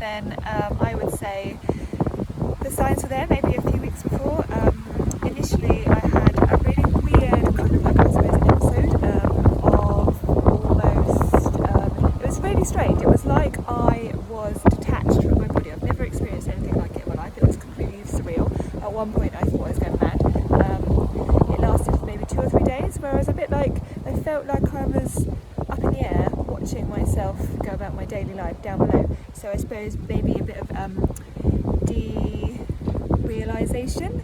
then I would say the signs were there maybe a few weeks before. Initially I had a really weird kind of like, I suppose, episode of almost, it was really strange. It was like I was detached from my body. I've never experienced anything like it in my life. It was completely surreal. At one point I thought I was going mad. It lasted for maybe 2 or 3 days, where I was a bit like, I felt like I was up in the air watching myself go about my daily life down below. So I suppose maybe a bit of derealisation,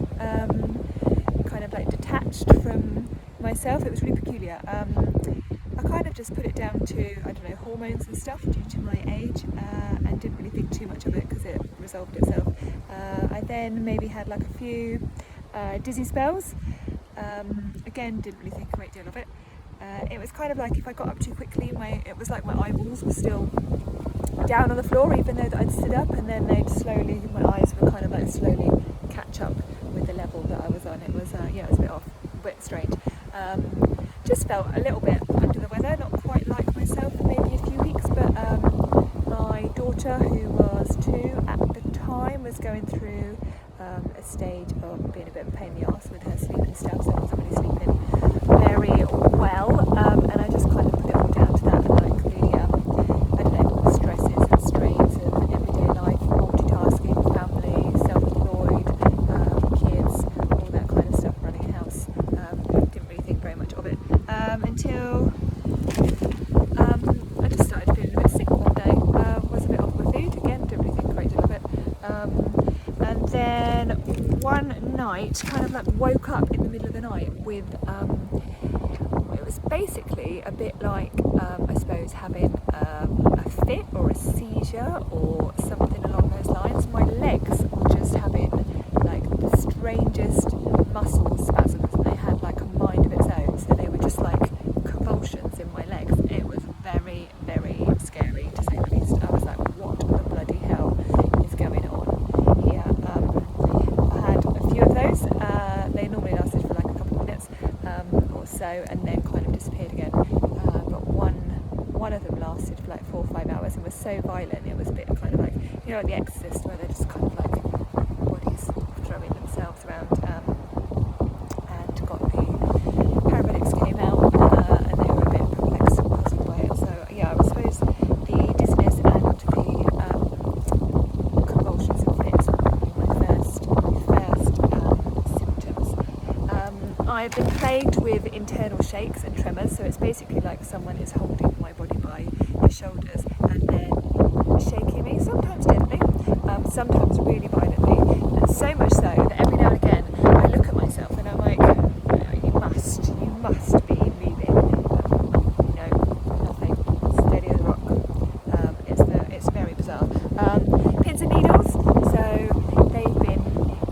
kind of like detached from myself. It was really peculiar. I kind of just put it down to, I don't know, hormones and stuff due to my age, and didn't really think too much of it because it resolved itself. I then maybe had like a few dizzy spells. Again, didn't really think a great deal of it. It was kind of like if I got up too quickly, it was like my eyeballs were still down on the floor even though that I'd stood up, and then they'd slowly, my eyes would kind of like slowly catch up with the level that I was on. It was, yeah, it was a bit off, a bit strange. Just felt a little bit under the weather, not quite like myself for maybe a few weeks, but my daughter, who was 2 at the time, was going through a stage of being a bit of a pain in the arse with her sleep and stuff, so I wasn't really sleeping very well, and I just kind of put it all down to that, like the, I don't know, stresses and strains of everyday life, multitasking, family, self-employed, kids, all that kind of stuff, running a house. Didn't really think very much of it until I just started feeling a bit sick one day. Was a bit off my food, again, didn't really think a great deal of it. And then one night, kind of like woke up in the middle of the night with, it was basically a bit like, I suppose, having a fit or a seizure or something along those lines. My legs were just having like the strangest muscle spasms, and they had like a mind of its own, so they were just like convulsions in my legs. It was very, very scary, to say the least. I was like, what the bloody hell is going on here? I had a few of those. They normally lasted for like a couple of minutes or so, and then kind of disappeared again. But one of them lasted for like 4 or 5 hours and was so violent. It was a bit kind of like, you know, like The Exorcist, where they're just kind of like bodies throwing themselves around, and got the paramedics came out, and they were a bit perplexed and puzzled by it. So yeah, I suppose the dizziness and the convulsions and fits were probably my first symptoms. I've been plagued with internal shakes and tremors, so it's basically like someone is holding my body by the shoulders and then shaking me, sometimes gently, sometimes really violently, and so much so that every now and again I look at myself and I'm like, you must be moving. No, nothing, steady as a rock. It's very bizarre. Pins and needles, so they've been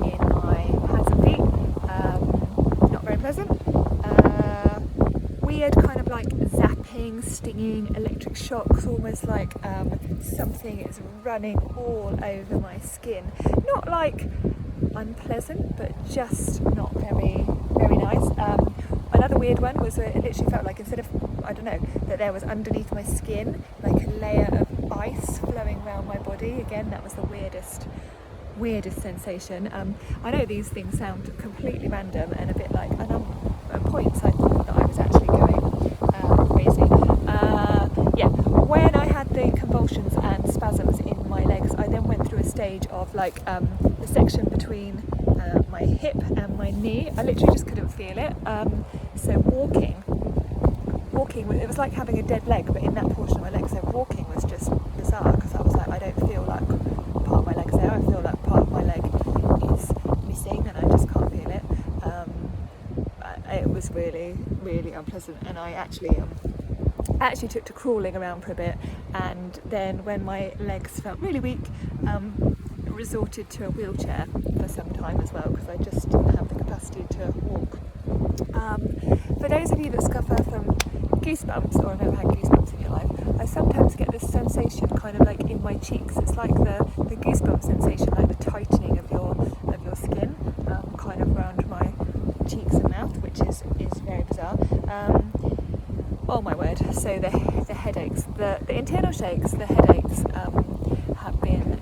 in my hands and feet, not very pleasant. Weird kind of like zapping, stinging, electric shocks, almost like something is running all over my skin. Not like unpleasant, but just not very, very nice. Another weird one was it literally felt like, instead of, I don't know, that there was underneath my skin like a layer of ice flowing around my body. Again, that was the weirdest sensation. I know these things sound completely random and a bit like, and at points I thought that I was actually going crazy. Yeah, when I had the convulsions and spasms in my legs, I then went through a stage of like the section between my hip and my knee. I literally just couldn't feel it. So walking, it was like having a dead leg, but in that portion of my leg. So walking was just bizarre, because I was like, I don't feel like part of my leg's there. I feel like part of my leg is missing, and I just can't feel it. It was really, really unpleasant, and I actually took to crawling around for a bit, and then when my legs felt really weak, resorted to a wheelchair for some time as well, because I just didn't have the capacity to walk. For those of you that suffer from goosebumps, or have ever had goosebumps in your life, I sometimes get this sensation kind of like in my cheeks. It's like the goosebump sensation, like the tightening of your skin, kind of around my cheeks and mouth, which is very bizarre. Oh my word. So the headaches, the internal shakes, the headaches have been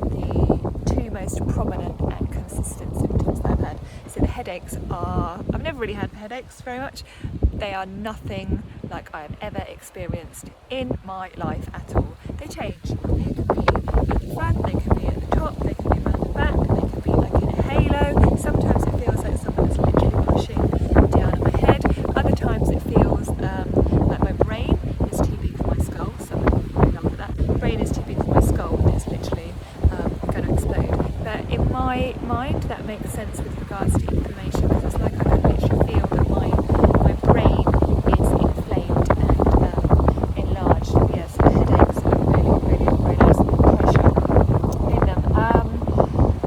most prominent and consistent symptoms that I've had. So the headaches are, I've never really had headaches very much. They are nothing like I have ever experienced in my life at all. They change. They can be at the front, they can be at the top, they can be around the back, they can be like in a halo. Sometimes it feels like someone is literally pushing down at my head. Other times it feels like my brain is too big for my skull. Someone really laughed at that. My brain is too big for my skull and it's literally going to explode. But in my mind that makes sense with regards to inflammation, because it's like I can literally feel that my brain is inflamed and enlarged. Yes, the headaches are really nice pressure in them.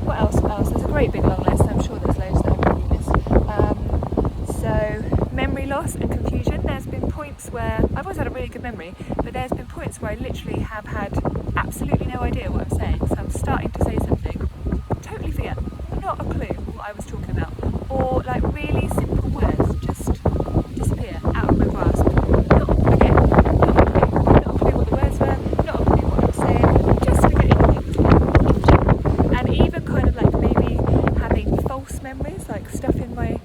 What else? There's a great big long list. I'm sure there's loads that I probably missed. So memory loss and confusion. There's been points where I've always had a really good memory, but there's been points where I literally have had absolutely no idea what I'm saying. So I'm starting to say something, totally forget, not a clue what I was talking about, or like really simple words just disappear out of my grasp. Not a clue what the words were, not a clue what I was saying, just forgetting things. And even kind of like maybe having false memories, like stuff in my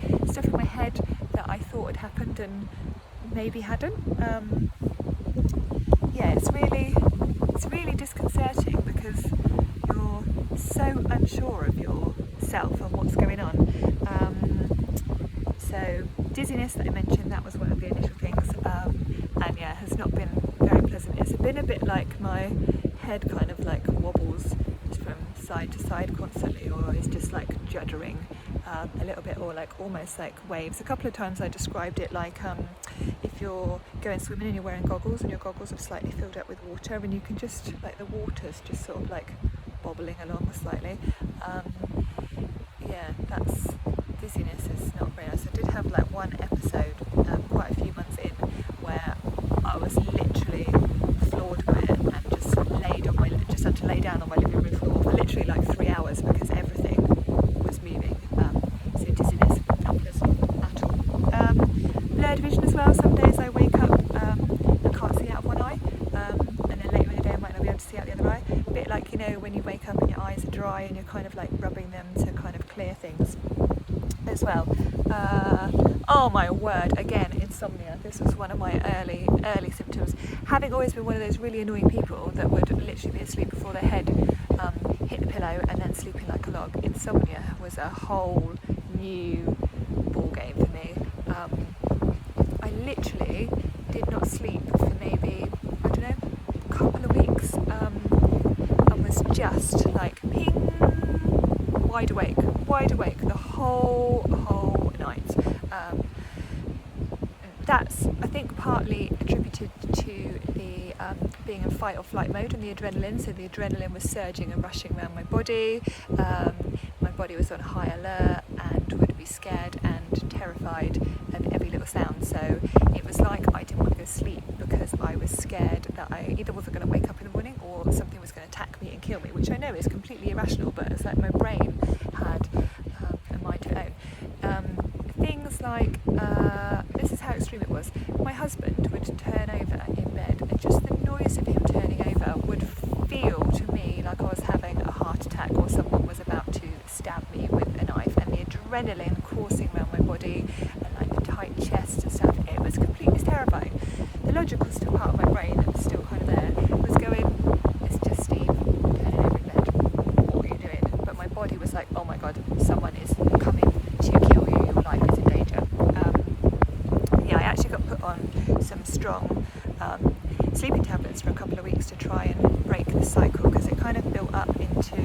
head that I thought had happened and maybe hadn't. Yeah, it's really disconcerting because you're so unsure of yourself and what's going on. So dizziness that I mentioned, that was one of the initial things, and yeah, has not been very pleasant. It's been a bit like my head kind of like wobbles from side to side constantly, or is just like juddering a little bit, or like almost like waves. A couple of times I described it like if you're going swimming and you're wearing goggles and your goggles are slightly filled up with water and you can just, like the water's just sort of like bobbling along slightly. Yeah, that's dizziness is not very nice. I did have like one episode quite a few months in where I was literally floored by it and just had to lay down on my living room floor for literally like 3 hours because everything was moving. So dizziness, not pleasant at all. Blurred vision as well. Some days I wake up and can't see out of one eye, and then later in the day I might not be able to see out the other eye. A bit like, you know, when you wake up and your eyes are dry and you're kind of like rubbing them to kind of clear things as well. Oh my word, again, insomnia. This was one of my early symptoms. Having always been one of those really annoying people that would literally be asleep before their head hit the pillow and then sleeping like a log, insomnia was a whole new ball game for me. I literally did not sleep for maybe, I don't know, a couple of weeks, and was just like ping, wide awake the whole night. That's, I think, partly attributed to the being in fight or flight mode and the adrenaline. So the adrenaline was surging and rushing around my body. My body was on high alert and would be scared and terrified of every little sound. So it was like I didn't want to go to sleep because I was scared that I either wasn't going to wake up in the morning or something was going to attack me and kill me, which I know is completely irrational, but it's like my brain had a mind of its own. Things like, this is how extreme it was. My husband would turn over in bed and just the noise of him turning over would feel to me like I was having a heart attack or someone was about to stab me with a knife, and the adrenaline coursing around my body and like the tight chest and stuff, it was completely terrifying. The logical still part of my brain that was still kind of there was going, it's just Steve turning over in bed, what are you doing? But my body was like, oh my god, someone is coming to kill you, your life is in danger. Yeah, I actually got put on some strong sleeping tablets for a couple of weeks to try and break the cycle, because it kind of built up into,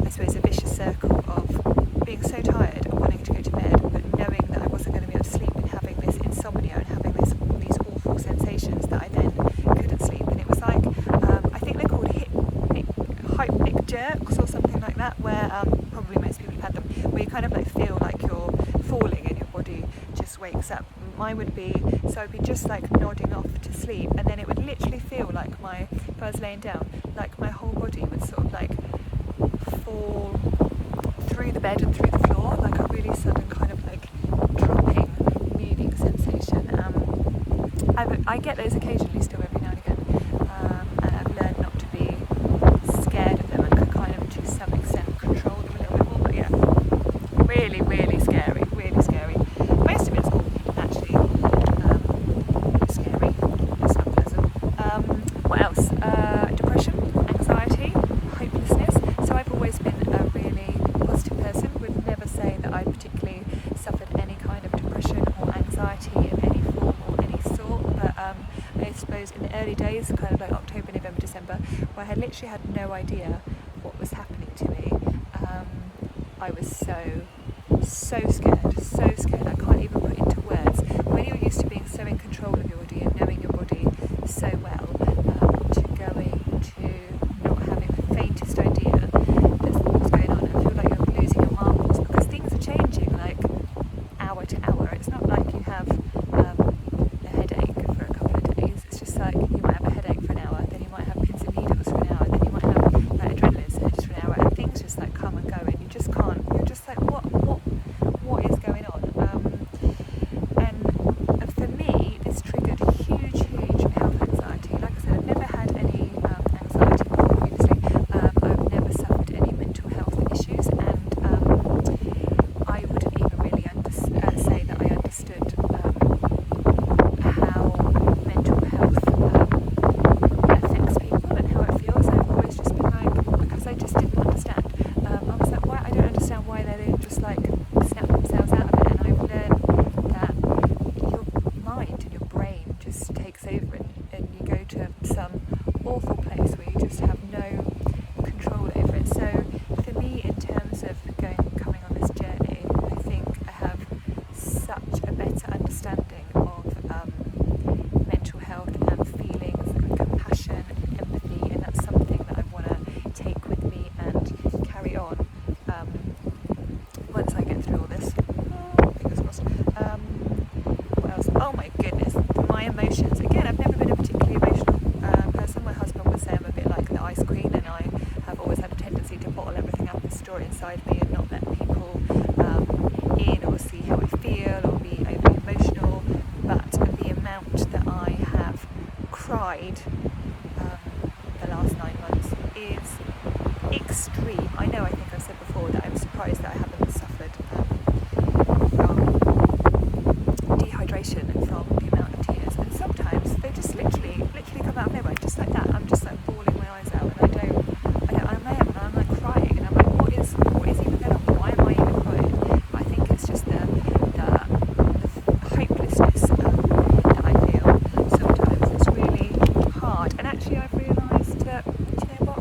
I suppose, a vicious circle of being so tired and wanting to go to bed, but knowing that I wasn't going to be able to sleep and having this insomnia and having these awful sensations that I then couldn't sleep. And it was like, I think they're called hypnic jerks or something like that, where probably most people have had them, where you kind of like feel like you're falling and your body just wakes up. Mine would be, so I'd be just like nodding off to sleep, and then it would literally feel like if I was laying down, like my whole body would sort of like fall through the bed and through the floor, like a really sudden kind of like dropping, moving sensation. I get those occasionally still every now and again, and I've learned not to be scared of them and kind of anxiety of any form or any sort, but I suppose in the early days, kind of like October, November, December, where I literally had no idea what was happening to me, I was so scared. I can't even put into words. When you're used to being so in control of your body and knowing your body so well, to going to not having the faintest idea that's what's going on and feel like you're losing your marbles because things are changing like hour to hour. It's not like you have a headache for a couple of days. It's just like you might have a headache for an hour, then you might have pins and needles for an hour, then you might have like adrenaline surges for an hour, and things just like come and go, and you just can't. You're just like, what is going on? And for me, this triggered huge health anxiety. Like I said, I've never had any anxiety before previously. I've never suffered any mental health issues, and I wouldn't even really say that I understood how mental health affects people and how it feels. I've always just been like, because I just didn't understand. I was like, why? I don't understand why they don't just like snap themselves out of it. And I've learned that your mind and your brain just takes over, and you go to some awful place where you just have no control over it. So for me, in terms of coming on this journey, I think I have such a better understanding of mental health and feelings and compassion and empathy, and that's something that I want to take with me and carry on once I get through all this. Fingers crossed. What else? Oh my goodness, my emotions. Again, I've never been a particularly emotional person. My husband would say I'm a bit like the ice queen, and I have always had a tendency to bottle everything up and store it inside me and not let people in or see how I feel or be overly emotional. But the amount that I have cried the last 9 months is extreme. I know, I think I've said before that I'm surprised that I haven't suffered from dehydration from the amount of tears, and sometimes they just literally come out of nowhere, just like that. I'm just like bawling my eyes out, and I'm like crying, and I'm like, what is even going on? Why am I even crying? But I think it's just the hopelessness that I feel sometimes. It's really hard, and actually I've realised that, do you know what?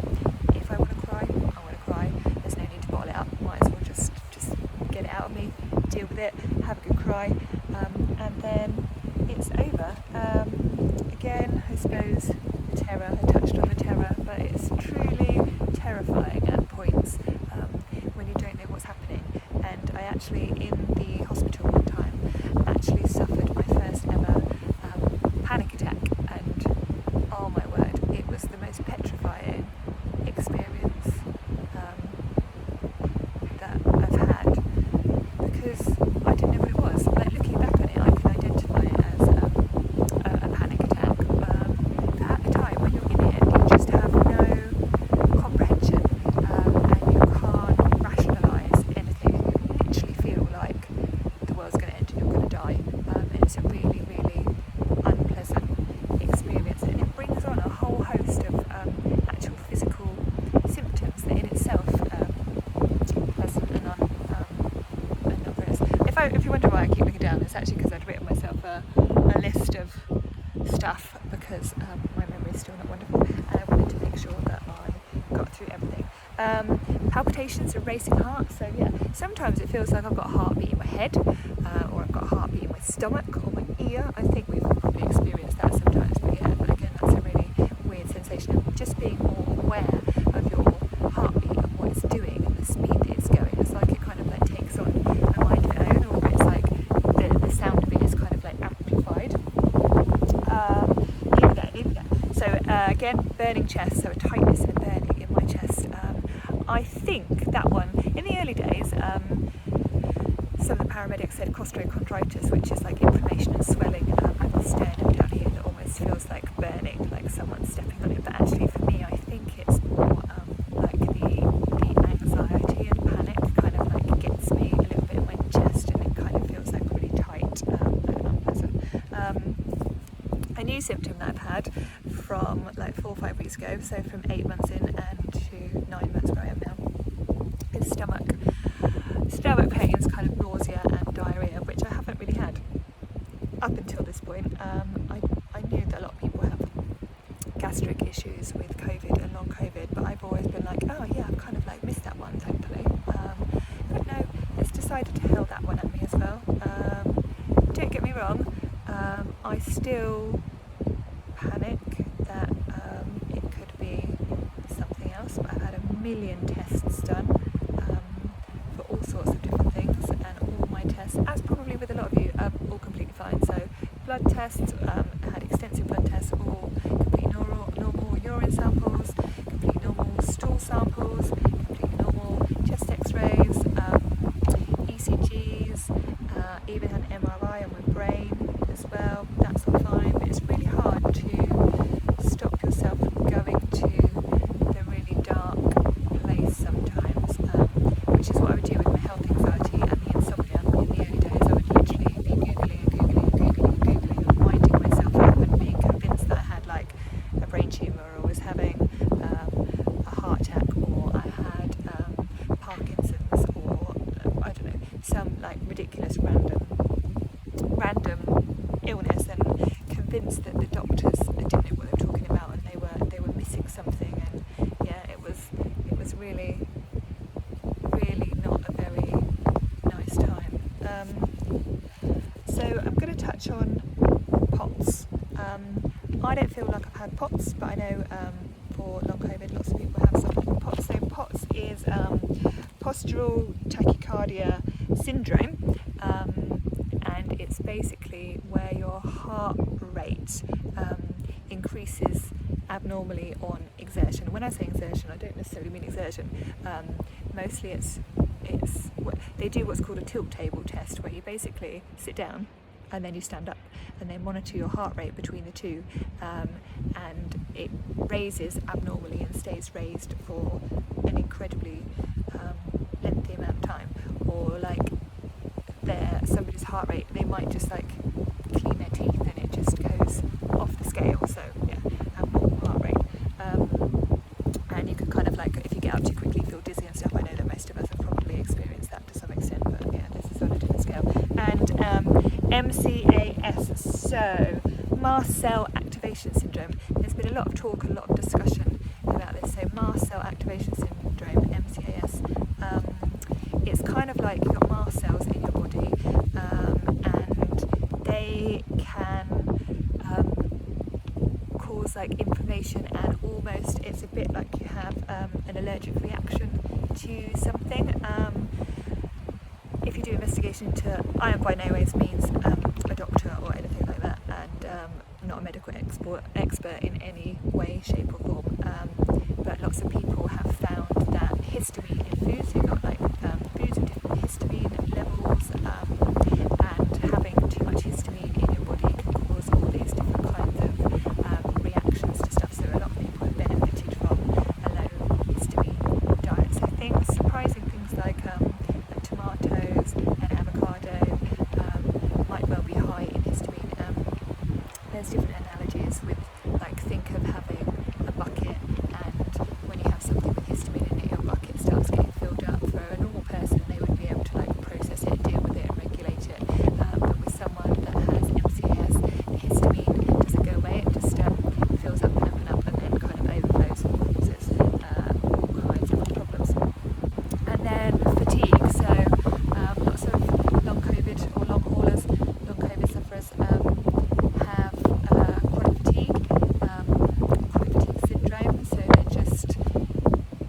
If I want to cry, I want to cry. There's no need to bottle it up. Might as well just get it out of me, deal with it, have a good cry, and then it's over. Again, I suppose the terror, I touched on the terror, but it's truly terrifying at points when you don't know what's happening. And I actually, in the hospital one time, actually suffered my first ever panic attack, and oh my word, it was the most petrifying experience that I've had, because I didn't know what it was. Like, looking back on it, I can identify it as a panic attack. But at the time, when you're in it, you just have no comprehension, and you can't rationalise anything. You literally feel like the world's going to end and you're going to die. And it's a really unpleasant experience, and it brings on a whole host of actual physical symptoms that in itself pleasant and not very nice. If you wonder why I keep looking down, it's actually because I'd written myself a list of stuff, because my memory is still not wonderful, and I wanted to make sure that I got through everything. Palpitations and racing heart. So yeah, sometimes it feels like I've got a heartbeat in my head, or I've got a heartbeat in my stomach or my ear. I think we've probably experienced that sometimes, but yeah, but again, that's a really weird sensation of just being more aware of your heartbeat and what it's doing and the speed that it's going. It's like it kind of like takes on a mind of its own, or it's like the sound of it is kind of like amplified. Neither there. So again, burning chest, so a tightness and a burning in my chest. I think that one, in the early days, some of the paramedics said costochondritis, which is like inflammation and swelling at the sternum down here that almost feels like burning, like someone's stepping on it. But actually for me, I think it's more like the anxiety and panic kind of like gets me a little bit in my chest, and it kind of feels like really tight and unpleasant. A new symptom that I've had from like 4 or 5 weeks ago, so from 8 months in and to 9 months where I am now, is stomach pains, kind of nausea and diarrhea, which I haven't really had point, I knew that a lot of people have gastric issues with COVID and long COVID, but I've always been like, oh yeah, I've kind of like missed that one, thankfully. But no, it's decided to hurl that one at me as well. Don't get me wrong, I still panic that it could be something else, but I've had a million tests done for all sorts of different things, and all my tests, as probably with a lot of you, are all completely fine. So blood tests, I had extensive blood tests, all complete normal urine samples, complete normal stool samples, completely normal chest x-rays, ECGs, even had an MRI on my brain as well. That's all fine, but it's really hard to stop yourself from going to the really dark place sometimes, which is what I would do with my health anxiety and the insomnia in the early days. I would literally be googling and winding myself up and being convinced that I had like a brain tumour, or was having a heart attack, or I had Parkinson's, or I don't know, some like ridiculous random illness, and convinced that the doctors didn't know what they were talking about, and they were missing something. And yeah, it was really not a very nice time. So I'm going to touch on POTS. I don't feel like I've had POTS, but I know for long COVID lots of people have something called POTS. So POTS is postural tachycardia syndrome, and it's basically where your heart rate increases abnormally on exertion. When I say exertion, I don't necessarily mean exertion. Mostly it's they do what's called a tilt table test, where you basically sit down and then you stand up, and they monitor your heart rate between the two, and it raises abnormally and stays raised for an incredibly lengthy amount of time. Or like somebody's heart rate, they might just like clean their teeth and it just goes off the scale. So yeah, abnormal heart rate, and you can kind of like, if you get up too quickly, feel dizzy and stuff. I know that most of us have probably experienced that to some extent, but yeah, this is on a different scale. And MCAS, so mast cell activation syndrome. There's been a lot of talk, a lot of discussion about this. So mast cell activation syndrome, MCAS, it's kind of like you've got mast cells in your body, and they can cause like inflammation, and almost it's a bit like you have an allergic reaction to something. If you do investigation into, I am by no ways means a doctor or anything like that, and I'm not a medical expert in any way, shape or form, but lots of people have found that histamine in foods, you've got like foods with different histamine levels, and having too much histamine in your body can cause all these different kinds of reactions to stuff. So a lot of people have benefited from a low histamine diet. So surprising things like tomatoes and avocado might well be high in histamine. There's different analogies with, like, think of having a bucket, and when you have something with histamine in it, your bucket starts getting filled up. For a normal person, they would be able to like process it, deal with it and regulate it, but with someone that has MCAS, the histamine doesn't go away, it just fills up and up and up, and then kind of overflows and causes all kinds of problems. And then fatigue, so lots of long COVID or long haulers, long COVID sufferers have chronic fatigue syndrome. So they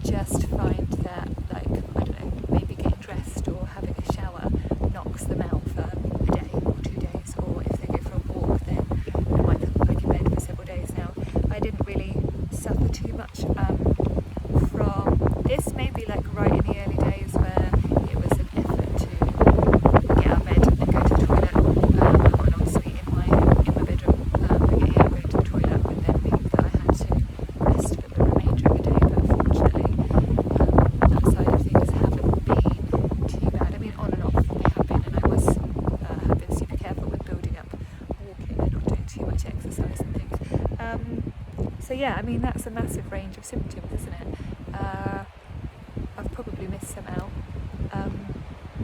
just find that, like, I don't know, maybe getting dressed or having a shower knocks them out for a day or 2 days, or if they go for a walk, then they might be like in bed for several days. Now, I didn't really suffer too much from this, maybe like right in the early days where it was an effort to get out of bed and go to the toilet. I got an ensuite in my bedroom, but getting out and going to the toilet would then mean that I had to rest for the remainder of the day. But fortunately, that side of things haven't been too bad. I mean, on and off they have been, and I have been super careful with building up walking and not doing too much exercise and things. So yeah, I mean, that's a massive range of symptoms, isn't it? I've probably missed some out,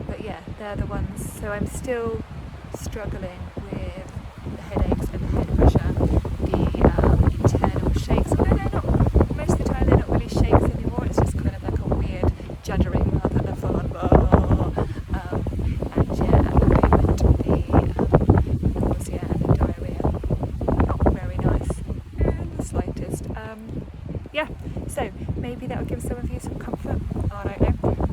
but yeah, they're the ones. So I'm still struggling with the headaches yeah, so maybe that will give some of you some comfort. I don't know.